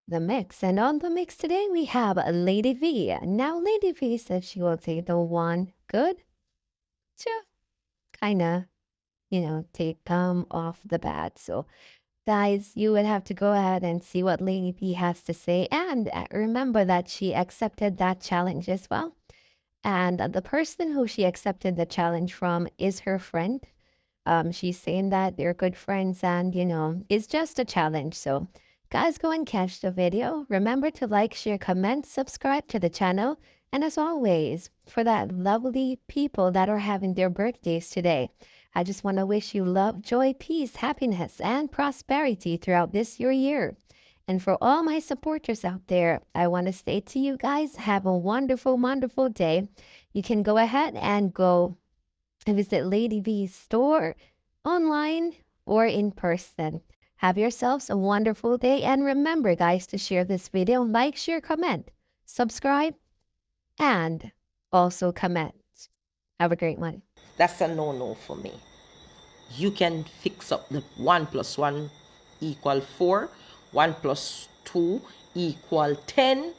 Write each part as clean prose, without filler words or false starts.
the mix. And on the mix today, we have Lady V. Now, Lady V said she will take the one good to kind of, take off the bad. So, guys, you would have to go ahead and see what Lady V has to say. And remember that she accepted that challenge as well. And the person who she accepted the challenge from is her friend. She's saying that they're good friends and, it's just a challenge. So, guys, go and catch the video. Remember to like, share, comment, subscribe to the channel. And as always, for that lovely people that are having their birthdays today, I just want to wish you love, joy, peace, happiness, and prosperity throughout this your year. And for all my supporters out there, I want to say to you guys, have a wonderful, wonderful day. You can go ahead and go visit Lady V's store online or in person. Have yourselves a wonderful day. And remember, guys, to share this video, like, share, comment, subscribe, and also comment. Have a great one. That's a no-no for me. You can fix up the 1 plus 1 equal 4, 1 plus 2 equal 10.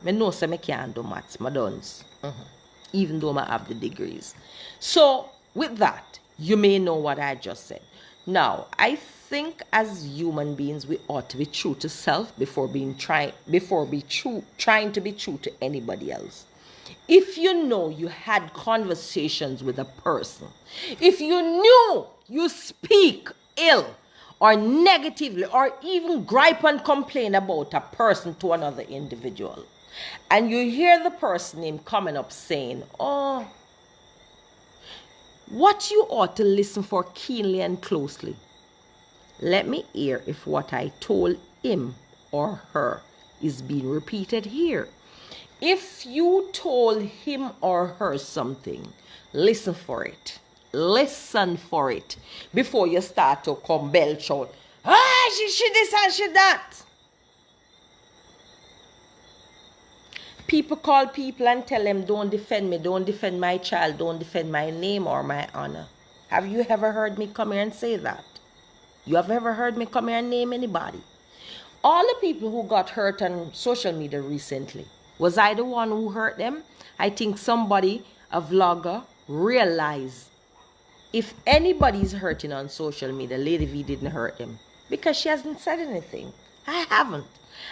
I know I can't do maths, I don't. Even though I have the degrees. So with that, you may know what I just said. Now, I think as human beings, we ought to be true to self before trying to be true to anybody else. If you know you had conversations with a person, if you knew you speak ill or negatively or even gripe and complain about a person to another individual, and you hear the person name coming up saying, oh, what you ought to listen for keenly and closely. Let me hear if what I told him or her is being repeated here. If you told him or her something, listen for it. Listen for it before you start to come belch out. She this and she that. People call people and tell them, don't defend me, don't defend my child, don't defend my name or my honor. Have you ever heard me come here and say that? You have ever heard me come here and name anybody? All the people who got hurt on social media recently, was I the one who hurt them? I think somebody, a vlogger, realized if anybody's hurting on social media, Lady V didn't hurt them because she hasn't said anything. I haven't.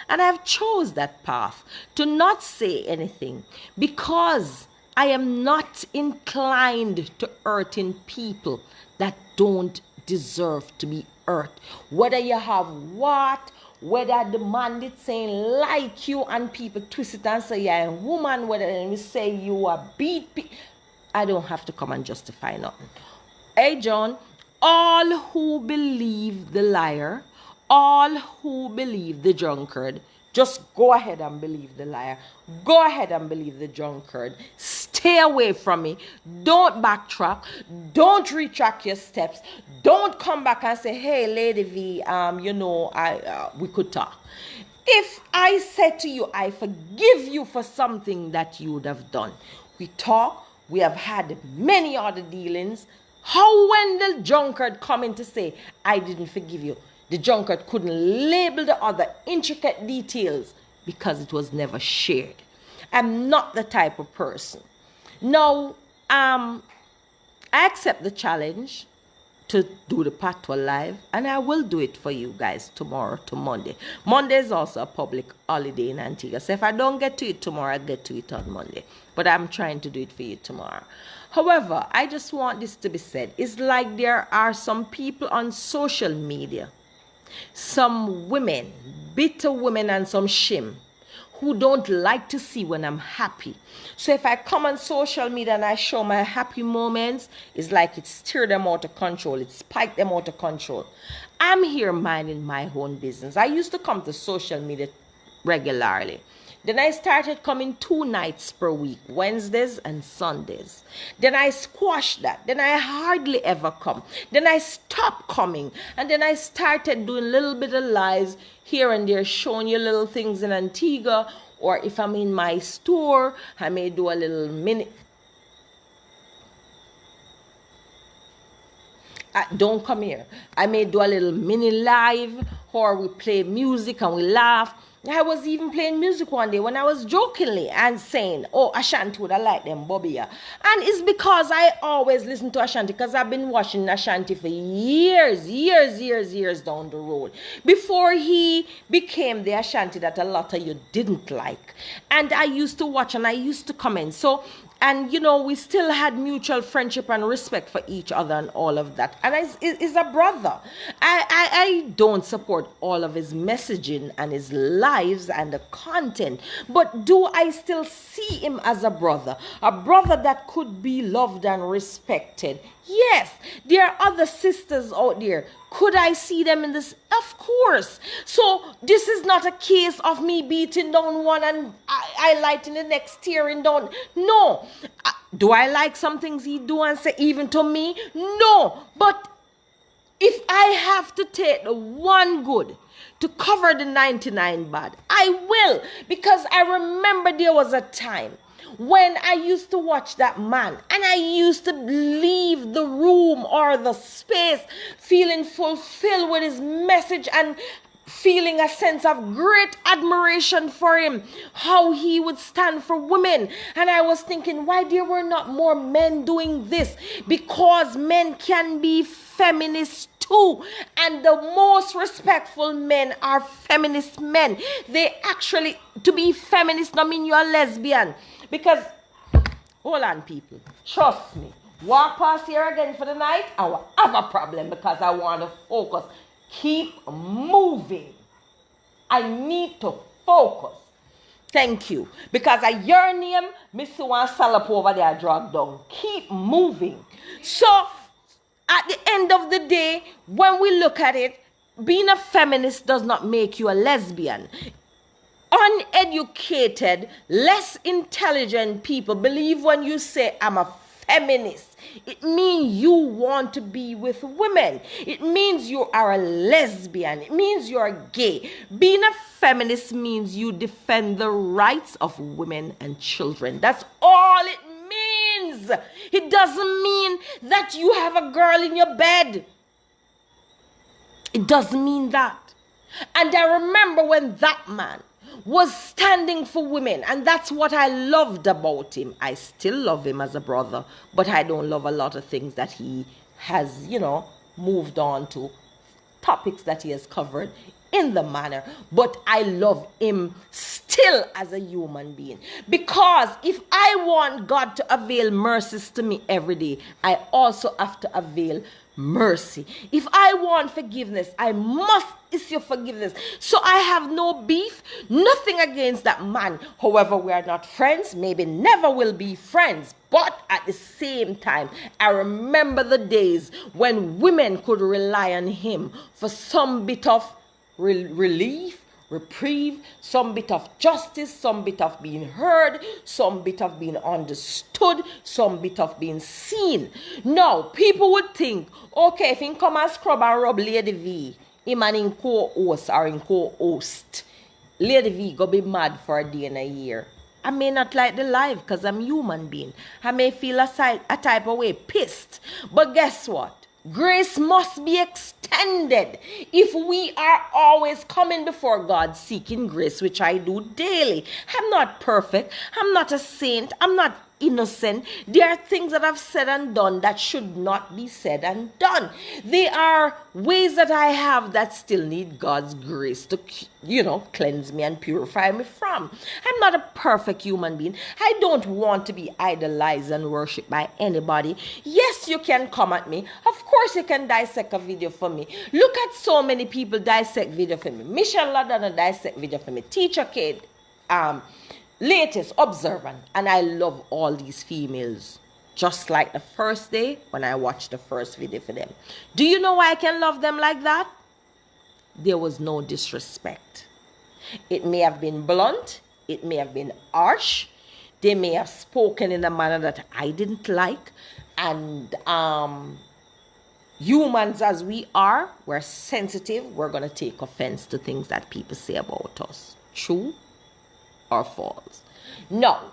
And I've chose that path to not say anything because I am not inclined to hurting people that don't deserve to be hurt. Whether you have what, whether the man did saying like you and people twist it and say you're a woman, whether they say you are beat, I don't have to come and justify nothing. Hey John, all who believe the liar, all who believe the drunkard, just go ahead and believe the liar. Go ahead and believe the drunkard. Stay away from me. Don't backtrack. Don't retract your steps. Don't come back and say, hey, Lady V, we could talk. If I said to you, I forgive you for something that you would have done. We talk. We have had many other dealings. How when the drunkard come in to say, I didn't forgive you, the drunkard couldn't label the other intricate details because it was never shared. I'm not the type of person. Now, I accept the challenge to do the Patwa live, and I will do it for you guys tomorrow to Monday. Monday is also a public holiday in Antigua, so if I don't get to it tomorrow, I'll get to it on Monday. But I'm trying to do it for you tomorrow. However, I just want this to be said. It's like there are some people on social media, some women, bitter women and some shim, who don't like to see when I'm happy. So if I come on social media and I show my happy moments, it's like it stir them out of control. It spike them out of control. I'm here minding my own business. I used to come to social media regularly. Then I started coming 2 nights per week, Wednesdays and Sundays. Then I squashed that. Then I hardly ever come. Then I stopped coming. And then I started doing a little bit of lives here and there, showing you little things in Antigua. Or if I'm in my store, I may do a little mini. Don't come here. I may do a little mini live or we play music and we laugh. I was even playing music one day when I was jokingly and saying, oh, Ashanti would have liked them, Bobby. And it's because I always listen to Ashanti because I've been watching Ashanti for years down the road. Before he became the Ashanti that a lot of you didn't like. And I used to watch and I used to comment. So, and you know, we still had mutual friendship and respect for each other and all of that. And he's a brother. I don't support all of his messaging and his lives and the content, but do I still see him as a brother that could be loved and respected? Yes, there are other sisters out there. Could I see them in this? Of course. So this is not a case of me beating down one and highlighting the next, tearing down. No. Do I like some things he do and say even to me? No. But if I have to take the one good to cover the 99 bad, I will. Because I remember there was a time when I used to watch that man and I used to leave the room or the space feeling fulfilled with his message and feeling a sense of great admiration for him, how he would stand for women. And I was thinking, why there were not more men doing this? Because men can be feminists too, and the most respectful men are feminist men. They actually, to be feminist don't mean you're a lesbian. Because, hold on people, trust me, walk past here again for the night, I will have a problem because I want to focus. Keep moving. I need to focus. Thank you. Because I your name, Mr. One Salap over there drug down. Keep moving. So, at the end of the day, when we look at it, being a feminist does not make you a lesbian. Uneducated, less intelligent people believe when you say I'm a feminist, it means you want to be with women. It means you are a lesbian. It means you're gay. Being a feminist means you defend the rights of women and children. That's all it means. It doesn't mean that you have a girl in your bed. It doesn't mean that. And I remember when that man was standing for women, and that's what I loved about him. I still love him as a brother, but I don't love a lot of things that he has, moved on to, topics that he has covered in the manner. But I love him still as a human being, because if I want God to avail mercies to me every day, I also have to avail mercy. If I want forgiveness, I must issue forgiveness. So I have no beef, nothing against that man. However, we are not friends, maybe never will be friends. But at the same time, I remember the days when women could rely on him for some bit of relief, reprieve, some bit of justice, some bit of being heard, some bit of being understood, some bit of being seen. Now, people would think, okay, if he come and scrub and rub Lady V, him and in co-host or in co-host, Lady V go be mad for a day and a year. I may not like the life because I'm a human being. I may feel a type of way, pissed. But guess what? Grace must be extended if we are always coming before God seeking grace, which I do daily. I'm not perfect. I'm not a saint. I'm not innocent. There are things that I've said and done that should not be said and done. There are ways that I have that still need God's grace to, cleanse me and purify me from. I'm not a perfect human being. I don't want to be idolized and worshipped by anybody. Yes, you can come at me. Of course, you can dissect a video for me. Look at so many people dissect video for me. Michelle Ladonna dissect video for me. Teacher Kid, latest, observant, and I love all these females. Just like the first day when I watched the first video for them. Do you know why I can love them like that? There was no disrespect. It may have been blunt. It may have been harsh. They may have spoken in a manner that I didn't like. And humans as we are, we're sensitive. We're going to take offense to things that people say about us. True or false? Now,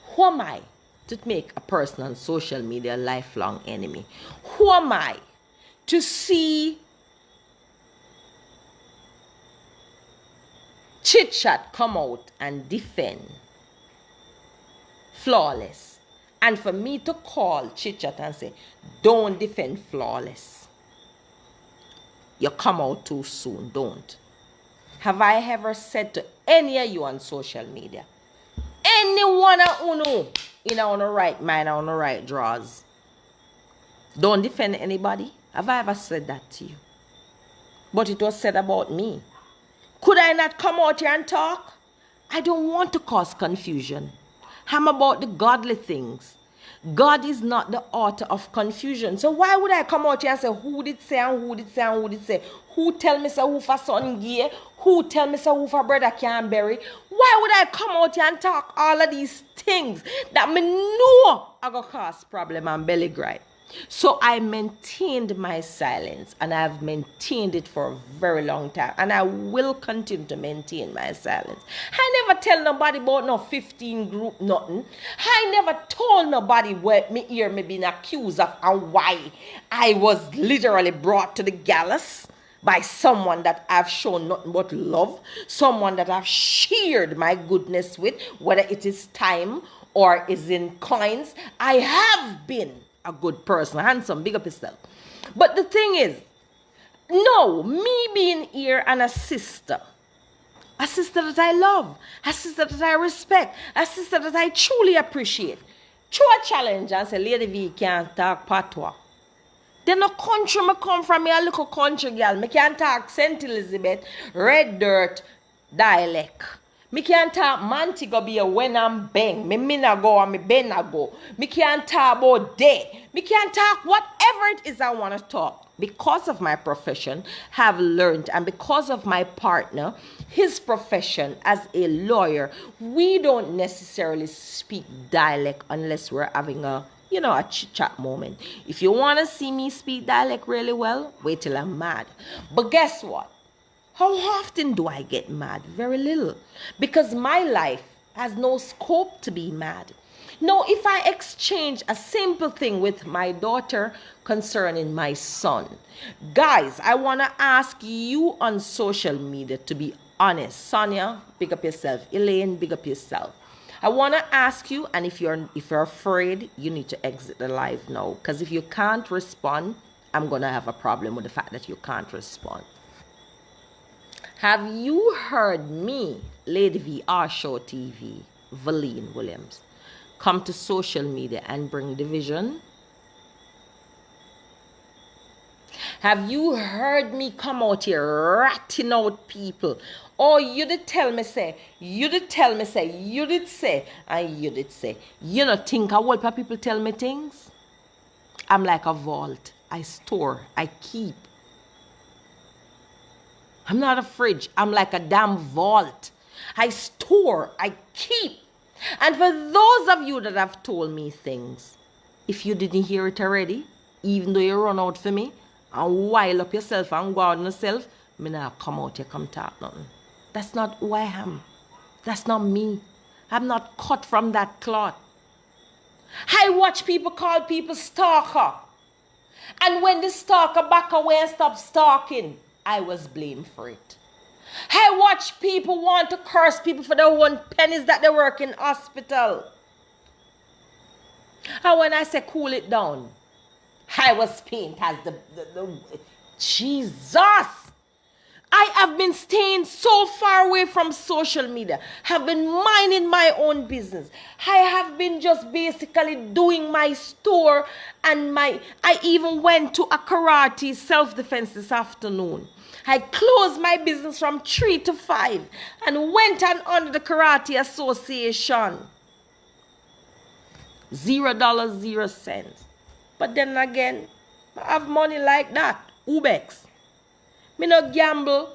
who am I to make a person on social media a lifelong enemy? Who am I to see Chit chat come out and defend flawless. And for me to call chit chat and say, don't defend flawless, you come out too soon. Don't. Have I ever said to any of you on social media, anyone of you in our right mind, on the right draws, don't defend anybody? Have I ever said that to you? But it was said about me. Could I not come out here and talk? I don't want to cause confusion. I'm about the godly things. God is not the author of confusion. So why would I come out here and say, who did say and who did say and who did say? Who tell me so who for son gay? Who tell me so who for brother can't bury? Why would I come out here and talk all of these things that me know are going to cause problem and belly gripe? So I maintained my silence, and I've maintained it for a very long time, and I will continue to maintain my silence. I never tell nobody about no 15 group nothing. I never told nobody where me hear me being accused of and why I was literally brought to the gallows by someone that I've shown nothing but love, someone that I've shared my goodness with, whether it is time or is in coins. I have been a good person, handsome, big up yourself. But the thing is, no, me being here and a sister that I love, a sister that I respect, a sister that I truly appreciate, through a challenge and say, Lady V can't talk patois. Then no country me come from, me a little country girl. Me can't talk St. Elizabeth, Red Dirt dialect. Me can't talk Montego Bay when I'm bang. Me mina go and me bena go. Me can't talk about day. Me can't talk whatever it is I want to talk. Because of my profession, have learned, and because of my partner, his profession as a lawyer, we don't necessarily speak dialect unless we're having a chit-chat moment. If you want to see me speak dialect really well, wait till I'm mad. But guess what? How often do I get mad? Very little. Because my life has no scope to be mad. No, if I exchange a simple thing with my daughter concerning my son, guys, I want to ask you on social media to be honest. Sonia, big up yourself. Elaine, big up yourself. I want to ask you, and if you're afraid, you need to exit the live now. Because if you can't respond, I'm going to have a problem with the fact that you can't respond. Have you heard me, Lady V, R Show TV, Valine Williams, come to social media and bring division? Have you heard me come out here ratting out people? Oh, you did tell me say, you did tell me say, you did say, and you did say. You know, think a whole lot of people tell me things? I'm like a vault. I store, I keep. I'm not a fridge. I'm like a damn vault. I store, I keep. And for those of you that have told me things, if you didn't hear it already, even though you run out for me, and wild up yourself and go on yourself, me not come out here, come talk nothing. That's not who I am. That's not me. I'm not cut from that cloth. I watch people call people stalker. And when the stalker back away and stop stalking, I was blamed for it. I watch people want to curse people for their one pennies that they work in hospital. And when I say cool it down, I was painted as the Jesus. I have been staying so far away from social media. Have been minding my own business. I have been just basically doing my store and I even went to a karate self-defense this afternoon. I closed my business from 3 to 5 and went on under the Karate Association. $0, 0 cents. But then again, I have money like that. Ubex. Me no gamble.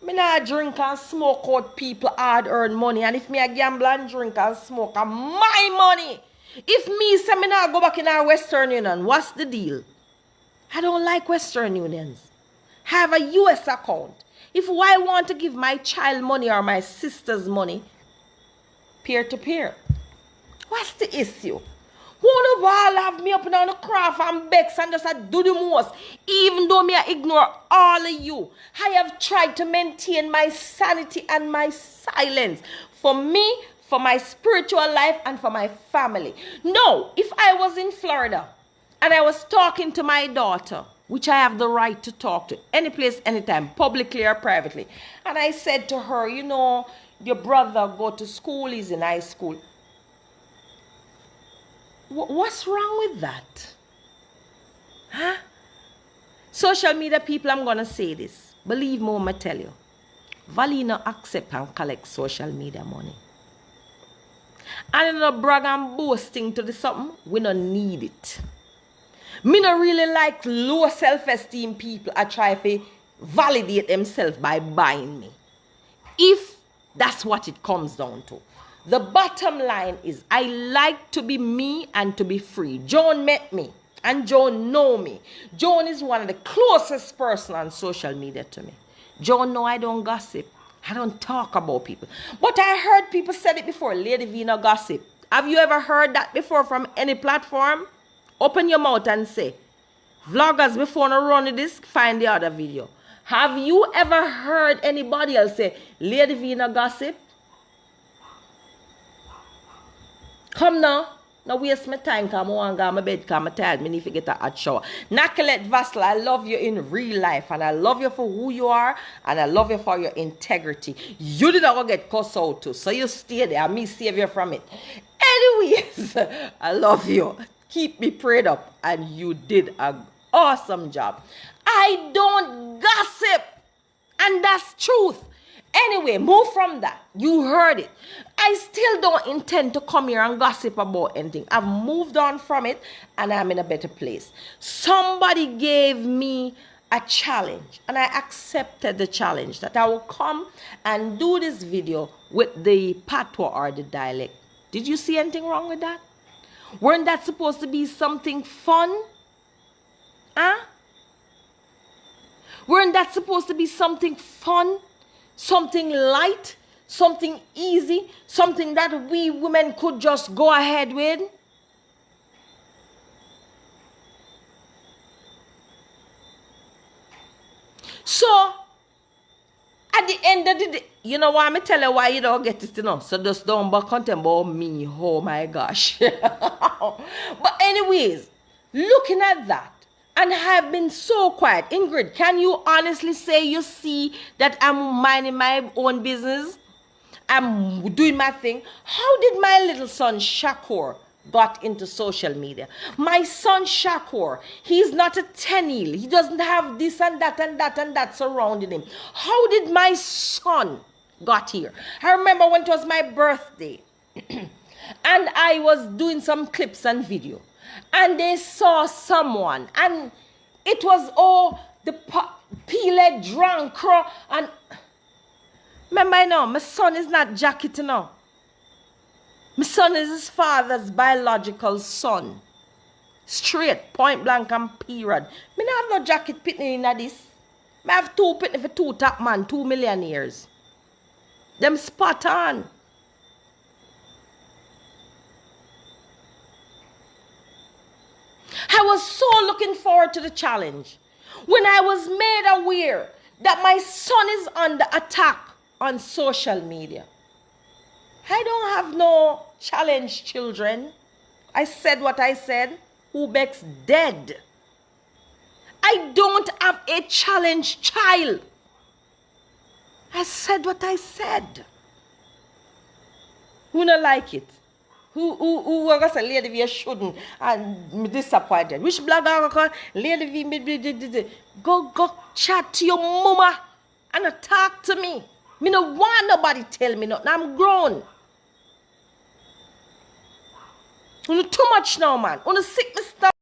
Me not drink and smoke out people hard-earned money. And if me a gamble and drink and smoke, and my money. If me say me not go back in our Western Union, what's the deal? I don't like Western Unions. I have a US account. If I want to give my child money or my sister's money, peer to peer, what's the issue? Who no ball have me up up on the craft and begs and just do the most. Even though me I ignore all of you, I have tried to maintain my sanity and my silence for me, for my spiritual life, and for my family. No, if I was in Florida and I was talking to my daughter, which I have the right to talk to any place, anytime, publicly or privately, and I said to her, you know, your brother go to school, he's in high school. What's wrong with that? Huh? Social media people, I'm going to say this. Believe me when I tell you. Valina accept and collect social media money. And in a brag and boasting to the something, we don't need it. Me not really like low self-esteem people I try to validate themselves by buying me. If that's what it comes down to. The bottom line is I like to be me and to be free. Joan met me and Joan know me. Joan is one of the closest person on social media to me. Joan know I don't gossip. I don't talk about people. But I heard people said it before. Lady V no gossip. Have you ever heard that before from any platform? Open your mouth and say. Vloggers, before no run this, find the other video. Have you ever heard anybody else say, Lady V no gossip? Come now. Now waste my time because I want to go to my bed because I'm tired. I need to get a hot shower. Nakelet Vassal, I love you in real life. And I love you for who you are. And I love you for your integrity. You did not get cussed out too. So you stay there. And me save you from it. Anyways, I love you. Keep me prayed up. And you did an awesome job. I don't gossip. And that's truth. Anyway, move from that. You heard it. I still don't intend to come here and gossip about anything. I've moved on from it and I'm in a better place. Somebody gave me a challenge and I accepted the challenge that I will come and do this video with the patois or the dialect. Did you see anything wrong with that? Weren't that supposed to be something fun? Huh? Weren't that supposed to be something fun? Something light, something easy, something that we women could just go ahead with. So, at the end of the day, you know what, I'm tell you why you don't get it, you know. So just don't be content about me. Oh my gosh. But anyways, looking at that, and have been so quiet. Ingrid, can you honestly say you see that I'm minding my own business? I'm doing my thing. How did my little son Shakur got into social media? My son Shakur, he's not a tenil. He doesn't have this and that and that and that surrounding him. How did my son got here? I remember when it was my birthday and I was doing some clips and video. And they saw someone, and it was all the peeled drunk and remember now, my son is not jacket now. My son is his father's biological son. Straight, point blank and period. Me not have no jacket pitney in this. I have two pitney for two top man, 2 millionaires. Them spot on. I was so looking forward to the challenge when I was made aware that my son is under attack on social media. I don't have no challenge children. I said what I said. Ubek's dead. I don't have a challenge child. I said what I said. Who not like it? Who was a Lady V shouldn't and me disappointed. Which blogger call Lady V go chat to your mama and talk to me. Me no want nobody tell me nothing. I'm grown. You too much now, man. You sick me stuff.